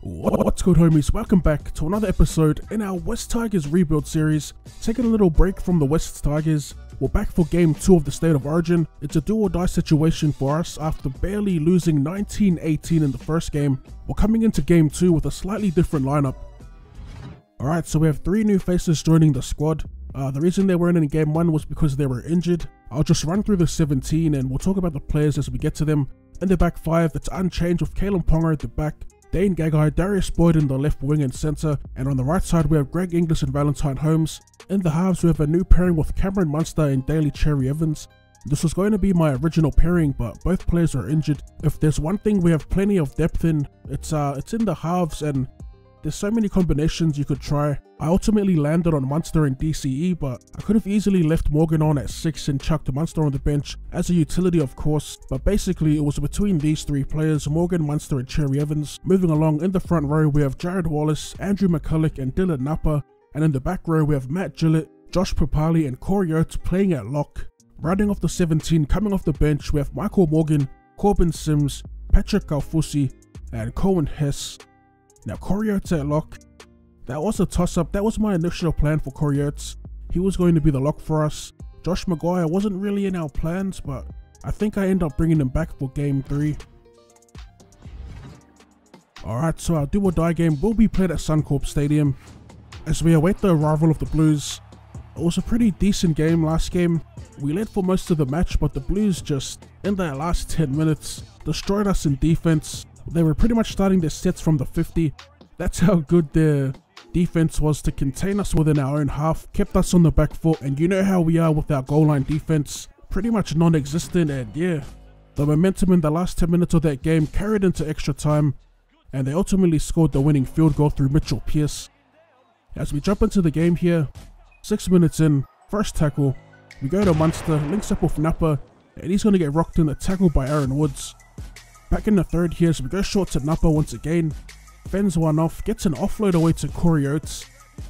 What's good, homies? Welcome back to another episode in our West Tigers rebuild series. Taking a little break from the West Tigers, we're back for game 2 of the State of Origin. It's a do or die situation for us after barely losing 19-18 in the first game. We're coming into game 2 with a slightly different lineup. Alright, so we have 3 new faces joining the squad. The reason they weren't in game 1 was because they were injured. I'll just run through the 17 and we'll talk about the players as we get to them. In the back 5, it's unchanged with Kalen Ponga at the back, Dane Gagai, Darius Boyd in the left wing and centre, and on the right side we have Greg Inglis and Valentine Holmes. In the halves we have a new pairing with Cameron Munster and Daly Cherry Evans. This was going to be my original pairing, but both players are injured. If there's one thing we have plenty of depth in, it's in the halves, and there's so many combinations you could try. I ultimately landed on Munster and DCE, but I could have easily left Morgan on at 6 and chucked Munster on the bench as a utility, of course, but basically it was between these 3 players, Morgan, Munster and Cherry Evans. Moving along, in the front row we have Jared Wallace, Andrew McCulloch and Dylan Napa, and in the back row we have Matt Gillett, Josh Papali and Corey Oates playing at lock. Rounding off the 17, coming off the bench we have Michael Morgan, Corbin Sims, Patrick Galfusi and Cohen Hess. Now Corey Oates at lock. That was a toss-up. That was my initial plan for Corey Oates. He was going to be the lock for us. Josh Maguire wasn't really in our plans, but I think I end up bringing him back for game 3. Alright, so our do or die game will be played at Suncorp Stadium as we await the arrival of the Blues. It was a pretty decent game last game. We led for most of the match, but the Blues just, in their last 10 minutes, destroyed us in defense. They were pretty much starting their sets from the 50. That's how good their defense was to contain us within our own half, kept us on the back foot, and you know how we are with our goal line defense, pretty much non-existent. And yeah, the momentum in the last 10 minutes of that game carried into extra time, and they ultimately scored the winning field goal through Mitchell Pearce. As we jump into the game here, 6 minutes in, first tackle, we go to Munster, links up with Napa, and he's going to get rocked in the tackle by Aaron Woods. Back in the third here, so we go short to Napa once again, fends one off, gets an offload away to Corey Oates,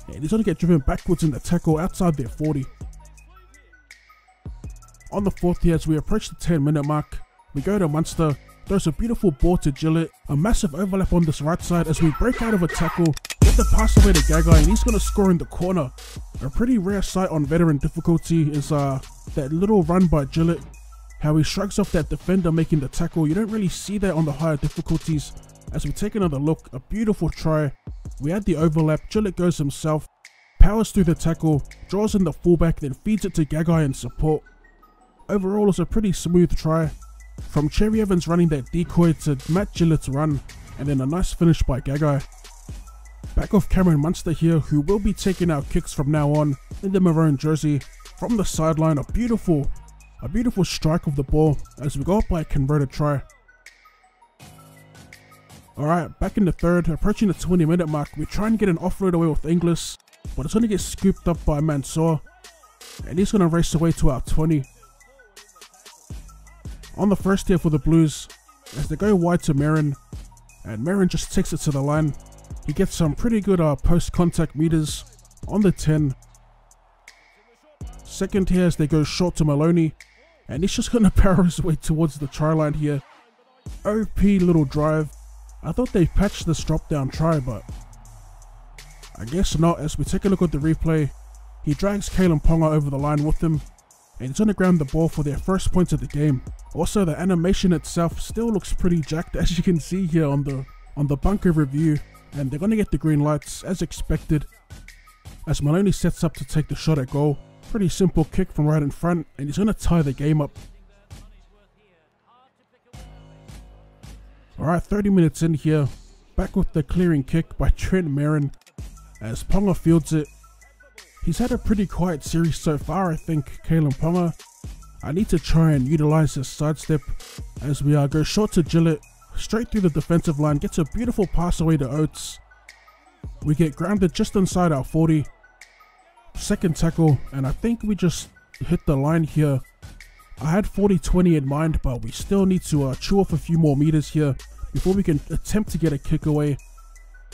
and he's going to get driven backwards in the tackle outside their 40. On the fourth here, as we approach the 10-minute mark, we go to Munster, throws a beautiful ball to Gillett, a massive overlap on this right side as we break out of a tackle, get the pass away to Gagai, and he's going to score in the corner. A pretty rare sight on veteran difficulty is that little run by Gillett, how he shrugs off that defender making the tackle. You don't really see that on the higher difficulties. As we take another look, a beautiful try. We had the overlap, Gillett goes himself, powers through the tackle, draws in the fullback, then feeds it to Gagai in support. Overall, it's a pretty smooth try. From Cherry Evans running that decoy to Matt Gillett's run, and then a nice finish by Gagai. Back off Cameron Munster here, who will be taking our kicks from now on in the maroon jersey. From the sideline, a beautiful strike of the ball as we go up by a converted try. Alright, back in the third, approaching the 20-minute mark, we try and get an offload away with Inglis, but it's going to get scooped up by Mansour, and he's going to race away to our 20. On the first here for the Blues, as they go wide to Marin, and Marin just takes it to the line. He gets some pretty good post-contact meters on the 10. Second here as they go short to Maloney, and he's just going to power his way towards the try line here. OP little drive. I thought they patched this drop down try, but I guess not. As we take a look at the replay, he drags Kalen Ponga over the line with him, and he's going to ground the ball for their first points of the game. Also, the animation itself still looks pretty jacked, as you can see here on the bunker review, and they're going to get the green lights as expected. As Maloney sets up to take the shot at goal, pretty simple kick from right in front, and he's going to tie the game up. Alright, 30 minutes in here, back with the clearing kick by Trent Marin as Ponga fields it. He's had a pretty quiet series so far, I think, Kalen Ponga. I need to try and utilize his sidestep as we go short to Gillett, straight through the defensive line, gets a beautiful pass away to Oates. We get grounded just inside our 40. Second tackle, and I think we just hit the line here. I had 40-20 in mind, but we still need to chew off a few more meters here before we can attempt to get a kick away.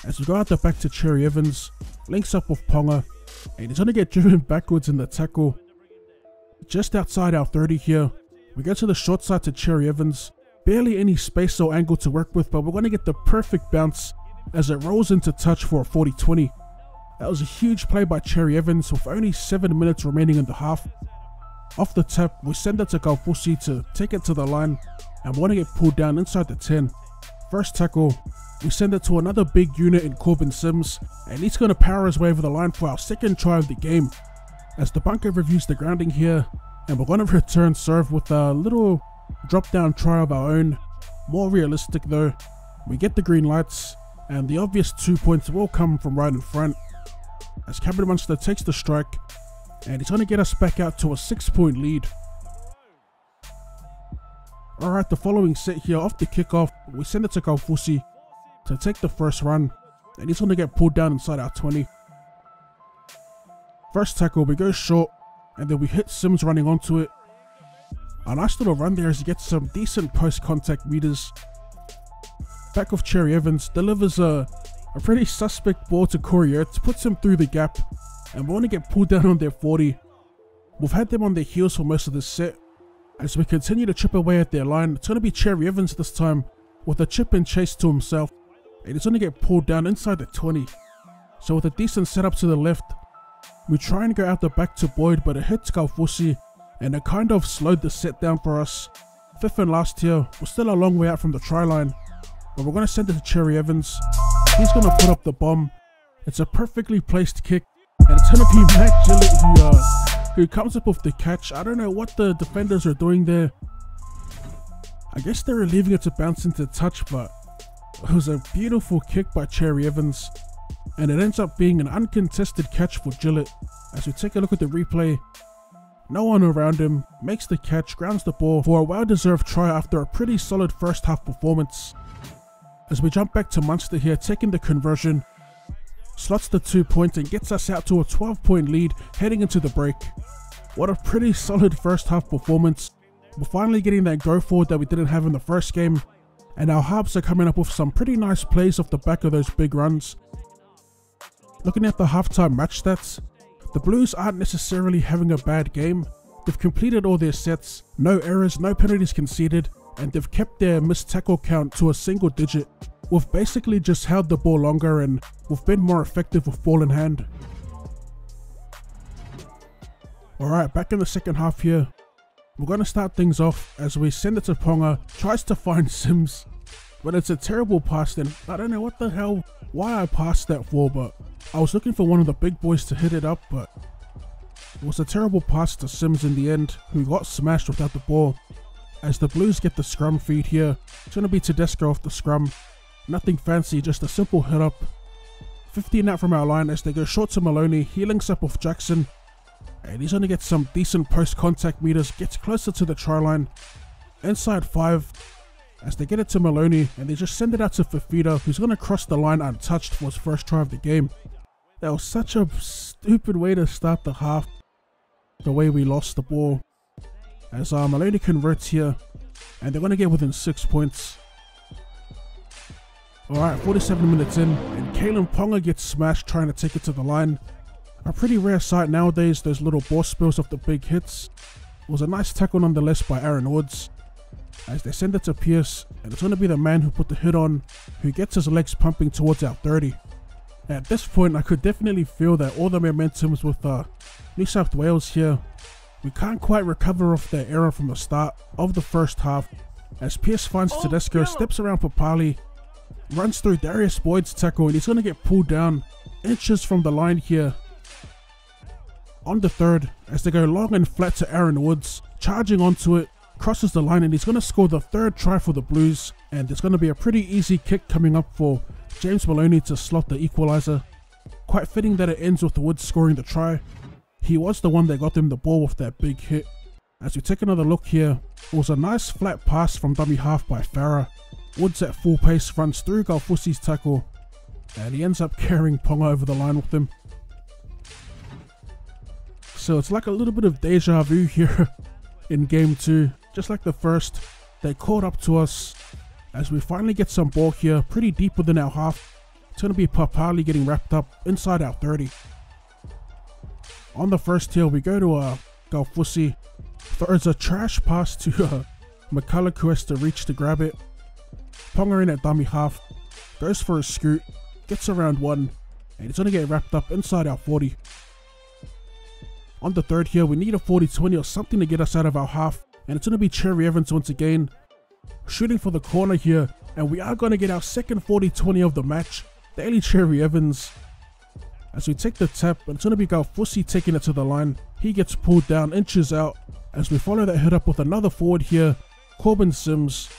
As we go out the back to Cherry Evans, links up with Ponga, and he's going to get driven backwards in the tackle. Just outside our 30 here, we go to the short side to Cherry Evans. Barely any space or angle to work with, but we're going to get the perfect bounce as it rolls into touch for a 40-20. That was a huge play by Cherry Evans with only 7 minutes remaining in the half. Off the tap, we send it to Galfusi to take it to the line and want to get pulled down inside the 10. First tackle, we send it to another big unit in Corbin Sims, and he's going to power his way over the line for our second try of the game. As the bunker reviews the grounding here, and we're going to return serve with a little drop down try of our own. More realistic though. We get the green lights, and the obvious 2 points will come from right in front. As Cabin Monster takes the strike, and he's going to get us back out to a 6-point lead. Alright, the following set here, off the kickoff, we send it to Galfusi to take the first run, and he's going to get pulled down inside our 20. First tackle, we go short, and then we hit Sims running onto it. A nice little run there as he gets some decent post-contact meters. Back of Cherry Evans, delivers a pretty suspect ball to Corey Ertz, puts him through the gap, and we want to get pulled down on their 40. We've had them on their heels for most of this set. As we continue to chip away at their line, it's going to be Cherry Evans this time with a chip and chase to himself, and he's going to get pulled down inside the 20. So with a decent setup to the left, we try and go out the back to Boyd, but it hits Galfusi, and it kind of slowed the set down for us. Fifth and last here, we're still a long way out from the try line, but we're going to send it to Cherry Evans. He's going to put up the bomb. It's a perfectly placed kick, and it's going to be Matt Gillett who comes up with the catch. I don't know what the defenders are doing there. I guess they were leaving it to bounce into touch, but it was a beautiful kick by Cherry Evans, and it ends up being an uncontested catch for Gillett. As we take a look at the replay, no one around him, makes the catch, grounds the ball for a well-deserved try after a pretty solid first half performance. As we jump back to Munster here, taking the conversion, slots the 2 points and gets us out to a 12-point lead heading into the break. What a pretty solid first half performance. We're finally getting that go forward that we didn't have in the first game, and our halves are coming up with some pretty nice plays off the back of those big runs. Looking at the halftime match stats, the Blues aren't necessarily having a bad game. They've completed all their sets, no errors, no penalties conceded, and they've kept their missed tackle count to a single digit. We've basically just held the ball longer and we've been more effective with ball in hand. Alright, back in the second half here. We're going to start things off as we send it to Ponga, tries to find Sims, but it's a terrible pass. Then I don't know what the hell, why I passed that for, but I was looking for one of the big boys to hit it up, but it was a terrible pass to Sims in the end, who got smashed without the ball. As the Blues get the scrum feed here, it's going to be Tedesco off the scrum. Nothing fancy, just a simple hit up. 15 out from our line as they go short to Maloney. He links up with Jackson, and he's going to get some decent post-contact meters, gets closer to the try line. Inside 5, as they get it to Maloney, and they just send it out to Fafita, who's going to cross the line untouched for his first try of the game. That was such a stupid way to start the half, the way we lost the ball. As Maloney converts here, and they're going to get within 6 points. Alright, 47 minutes in, and Kalen Ponga gets smashed trying to take it to the line. A pretty rare sight nowadays, those little ball spills of the big hits. It was a nice tackle nonetheless by Aaron Woods. As they send it to Pierce, and it's going to be the man who put the hit on, who gets his legs pumping towards our 30. At this point, I could definitely feel that all the momentum's with New South Wales here. We can't quite recover off their error from the start of the first half, as Pierce finds Tedesco, steps around Papali, runs through Darius Boyd's tackle, and he's going to get pulled down inches from the line here. On the third, as they go long and flat to Aaron Woods, charging onto it, crosses the line, and he's going to score the third try for the Blues, and it's going to be a pretty easy kick coming up for James Maloney to slot the equaliser. Quite fitting that it ends with Woods scoring the try. He was the one that got them the ball with that big hit. As we take another look here, it was a nice flat pass from dummy half by Farah. Woods at full pace runs through Galfusi's tackle, and he ends up carrying Ponga over the line with him. So it's like a little bit of deja vu here in game 2. Just like the first, they caught up to us as we finally get some ball here pretty deep within our half. It's going to be Papali getting wrapped up inside our 30. On the first hill, we go to Galfusi. Throws a trash pass to McCulloch, who has to reach to grab it. Ponga in at dummy half. goes for a scoot, gets around one, and it's going to get wrapped up inside our 40. On the third here, we need a 40-20 or something to get us out of our half, and it's going to be Cherry Evans once again, shooting for the corner here, and we are going to get our second 40-20 of the match, Daily Cherry Evans. As we take the tap, and it's going to be Galfusi taking it to the line. He gets pulled down, inches out, as we follow that hit up with another forward here, Corbin Sims.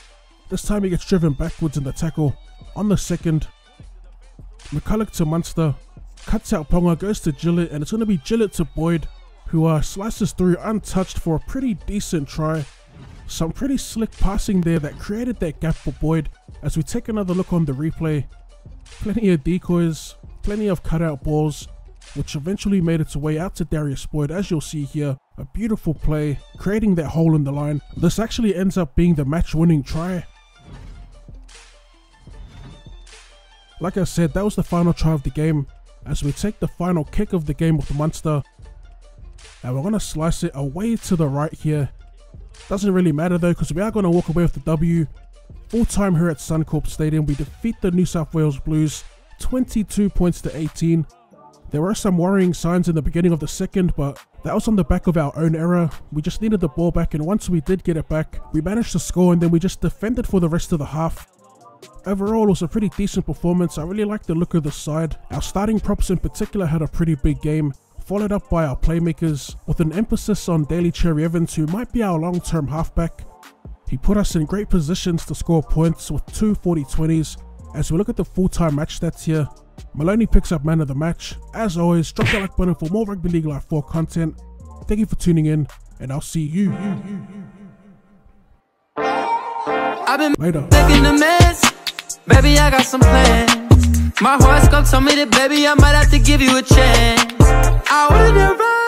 This time he gets driven backwards in the tackle. On the second, McCulloch to Munster, cuts out Ponga, goes to Gillett, and it's going to be Gillett to Boyd, who slices through untouched for a pretty decent try. Some pretty slick passing there that created that gap for Boyd. As we take another look on the replay, plenty of decoys, plenty of cutout balls, which eventually made its way out to Darius Boyd, as you'll see here. A beautiful play, creating that hole in the line. This actually ends up being the match-winning try. Like I said, that was the final try of the game, as we take the final kick of the game with Munster. And we're going to slice it away to the right here. Doesn't really matter though, because we are going to walk away with the W. Full time here at Suncorp Stadium, we defeat the New South Wales Blues 22 points to 18. There were some worrying signs in the beginning of the second, but that was on the back of our own error. We just needed the ball back, and once we did get it back, we managed to score, and then we just defended for the rest of the half. Overall, it was a pretty decent performance. I really liked the look of the side. Our starting props in particular had a pretty big game, followed up by our playmakers, with an emphasis on Daily Cherry Evans, who might be our long-term halfback. He put us in great positions to score points with 2 40-20s. As we look at the full-time match stats here, Maloney picks up man of the match. As always, drop the like button for more Rugby League Live 4 content. Thank you for tuning in, and I'll see you I've been later. making a mess, baby, I got some plans. My horoscope told me that, baby, I might have to give you a chance. I wouldn't run.